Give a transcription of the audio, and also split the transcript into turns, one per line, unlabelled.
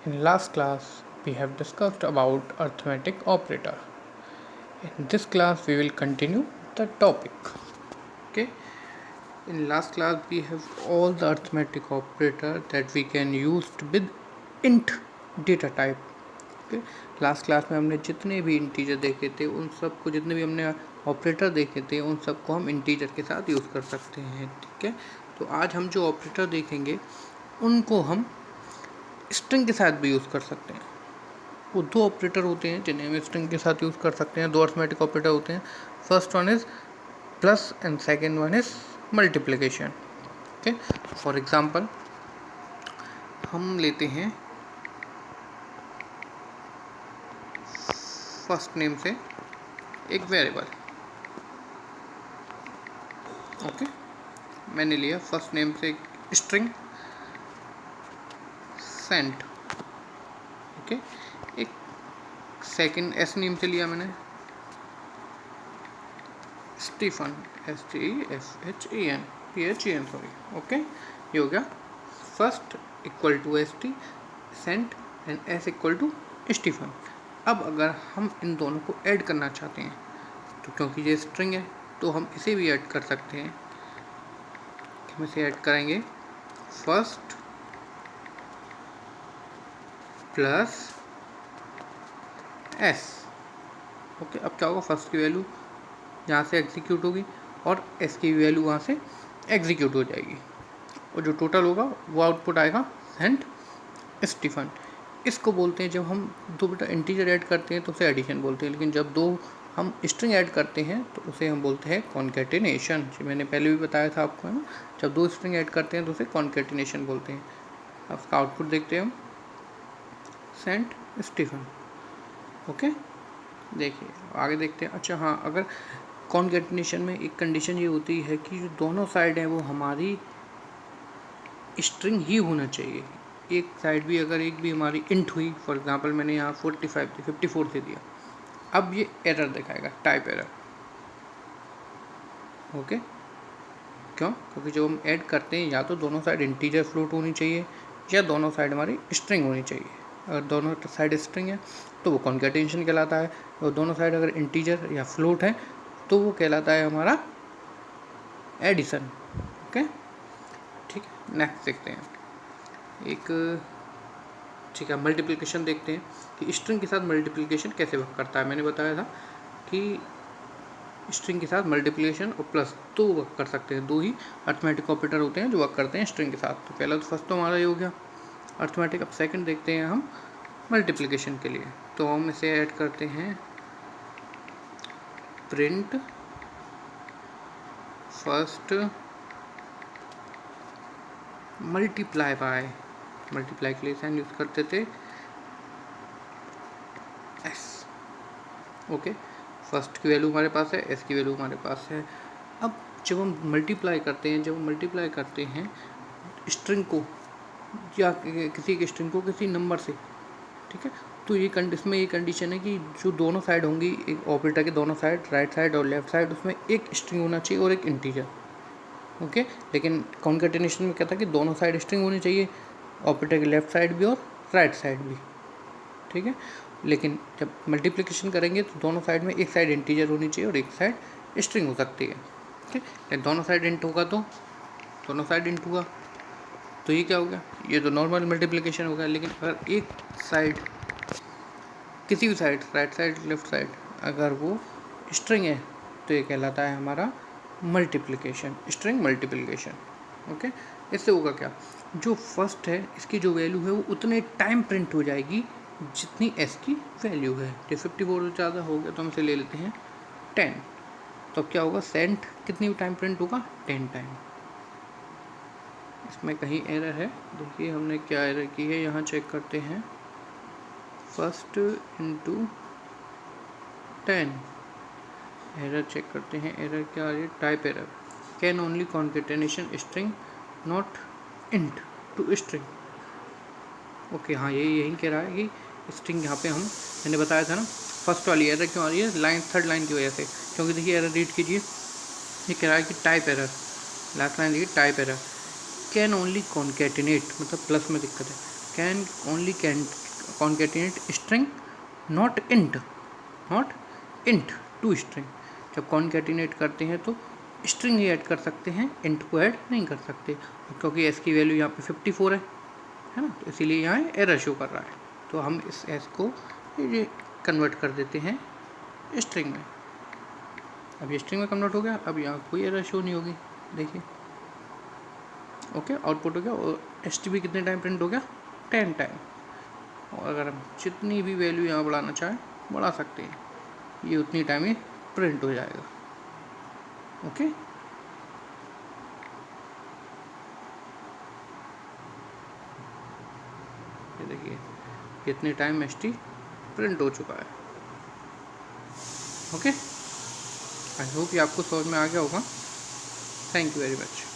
In last class, we have discussed about arithmetic operator. In this class, we will continue the topic. Okay. In last class, we have all the arithmetic operator that we can use with int data type. Okay. Last class में हमने जितने भी integer देखे थे उन सब को, जितने भी हमने ऑपरेटर देखे थे उन सब को हम इंटीजर के साथ यूज़ कर सकते हैं. ठीक है. तो आज हम जो ऑपरेटर देखेंगे उनको हम स्ट्रिंग के साथ भी यूज़ कर सकते हैं. वो दो ऑपरेटर होते हैं जिन्हें हम स्ट्रिंग के साथ यूज़ कर सकते हैं. दो अरिथमेटिक ऑपरेटर होते हैं. First one is plus and second one is multiplication. Okay. For example हम लेते हैं फर्स्ट नेम से एक वेरिएबल. ओके. मैंने लिया फर्स्ट नेम से एक स्ट्रिंग सेंट. ओके. एक सेकंड एस नेम से लिया मैंने स्टीफन, STEPHEN, सॉरी. ओके. ये हो गया first equal to ST saint and S equal to Stephen. अब अगर हम इन दोनों को ऐड करना चाहते हैं तो क्योंकि ये स्ट्रिंग है तो हम इसे भी ऐड कर सकते हैं. हम इसे ऐड करेंगे फर्स्ट प्लस S. ओके. अब क्या होगा, फर्स्ट की वैल्यू यहाँ से एग्जीक्यूट होगी और S की वैल्यू वहाँ से एग्जीक्यूट हो जाएगी और जो टोटल होगा वो आउटपुट आएगा सेंट स्टीफन. इसको बोलते हैं, जब हम दो बेटा इंटीजर ऐड करते हैं तो उसे एडिशन बोलते हैं, लेकिन जब दो हम स्ट्रिंग ऐड करते हैं तो उसे हम बोलते हैं कॉन्केटिनेशन. मैंने पहले भी बताया था आपको, है ना. जब दो स्ट्रिंग ऐड करते हैं तो उसे कॉन्केटिनेशन बोलते हैं. अब उसका आउटपुट देखते हैं हम, सेंट स्टीफन. ओके. देखिए आगे देखते हैं. अच्छा हाँ, अगर कॉन्केटिनेशन में एक कंडीशन ये होती है कि जो दोनों साइड हैं वो हमारी स्ट्रिंग ही होना चाहिए. एक साइड भी अगर एक भी हमारी इंट हुई, फॉर एग्जांपल मैंने यहाँ 45 थी 54 से दिया, अब ये एरर दिखाएगा, टाइप एरर. ओके. क्यों? क्योंकि जब हम ऐड करते हैं या तो दोनों साइड इंटीजर फ्लोट होनी चाहिए या दोनों साइड हमारी स्ट्रिंग होनी चाहिए. अगर दोनों साइड स्ट्रिंग है तो वो कॉन्केटिनेशन कहलाता है, और दोनों साइड अगर इंटीजर या फ्लोट है तो वो कहलाता है हमारा एडिशन. ओके. ठीक है. नेक्स्ट देखते हैं एक, ठीक है, मल्टीप्लिकेशन देखते हैं कि स्ट्रिंग के साथ मल्टीप्लिकेशन कैसे वर्क करता है. मैंने बताया था कि स्ट्रिंग के साथ मल्टीप्लिकेशन और प्लस दो वर्क कर सकते हैं. दो ही अरिथमेटिक ऑपरेटर होते हैं जो वर्क करते हैं स्ट्रिंग के साथ. तो पहला तो फर्स्ट तो हमारा ये हो गया अरिथमेटिक. अब सेकंड देखते हैं हम मल्टीप्लिकेशन के लिए. तो हम इसे ऐड करते हैं print first multiply by. Multiply के लिए साइन यूज़ करते थे S. ओके. फर्स्ट की वैल्यू हमारे पास है, S की वैल्यू हमारे पास है. अब जब हम मल्टीप्लाई करते हैं स्ट्रिंग को या किसी के स्ट्रिंग को किसी नंबर से, ठीक है, तो ये इसमें ये कंडीशन है कि जो दोनों साइड होंगी एक ऑपरेटर के, दोनों साइड राइट साइड और लेफ्ट साइड, उसमें एक स्ट्रिंग होना चाहिए और एक इंटीजर. ओके. लेकिन कॉन्केटिनेशन में क्या था कि दोनों साइड स्ट्रिंग होनी चाहिए, ऑपरेटर के लेफ्ट साइड भी और राइट साइड भी. ठीक है. लेकिन जब मल्टीप्लिकेशन करेंगे तो दोनों साइड में एक साइड इंटीजर होनी चाहिए और एक साइड स्ट्रिंग हो सकती है. ठीक है. दोनों साइड इंट होगा तो दोनों साइड इंट हुआ तो ये क्या हो गया, ये तो नॉर्मल मल्टीप्लिकेशन हो गया. लेकिन अगर एक साइड, किसी भी side, right side left side, अगर वो स्ट्रिंग है तो ये कहलाता है हमारा मल्टीप्लिकेशन, स्ट्रिंग मल्टीप्लिकेशन. ओके. इससे होगा क्या, जो फर्स्ट है इसकी जो वैल्यू है वो उतने टाइम प्रिंट हो जाएगी जितनी S की वैल्यू है. जो 54 से ज़्यादा हो गया तो हम इसे ले लेते हैं 10. तो क्या होगा, सेंट कितनी टाइम प्रिंट होगा, 10 टाइम. इसमें कहीं एरर है, देखिए हमने क्या एरर की है, यहाँ चेक करते हैं. फर्स्ट इंटू 10 एरर चेक करते हैं. एरर क्या आ रही है, type error. Can only concatenation string not int to string. Okay. हाँ, यही कह रहा है कि स्ट्रिंग यहाँ पे हम, मैंने बताया था ना, फर्स्ट वाली एरर क्यों आ रही है, लाइन थर्ड लाइन की वजह से. क्योंकि देखिए एरर रीड कीजिए, ये कह रहा है कि टाइप एरर, लास्ट लाइन देखिए type error, can only concatenate, मतलब प्लस में दिक्कत है, can only can concatenate string not int, not int to string. जब कॉन्केटिनेट करते हैं तो स्ट्रिंग ही ऐड कर सकते हैं, इंट को ऐड नहीं कर सकते, क्योंकि एस की वैल्यू यहाँ पे 54 है ना, तो इसीलिए यहाँ एरर शो कर रहा है। तो हम इस एस को ये कन्वर्ट कर देते हैं स्ट्रिंग में। अब ये स्ट्रिंग में कन्वर्ट हो गया, अब यहाँ कोई एरर शो नहीं होगी, देखिए। ओके, आउटपुट हो गया और एसटीपी कितने टाइम प्रिंट हो गया, 10 टाइम। और अगर हम जितनी भी वैल्यू यहाँ बढ़ाना चाहें बढ़ा सकते हैं, ये उतनी टाइम ही प्रिंट हो जाएगा। ओके, ये देखिए कितने टाइम एसटी प्रिंट हो चुका है। ओके, आई होप ये आपको समझ में आ गया होगा। Thank you very much.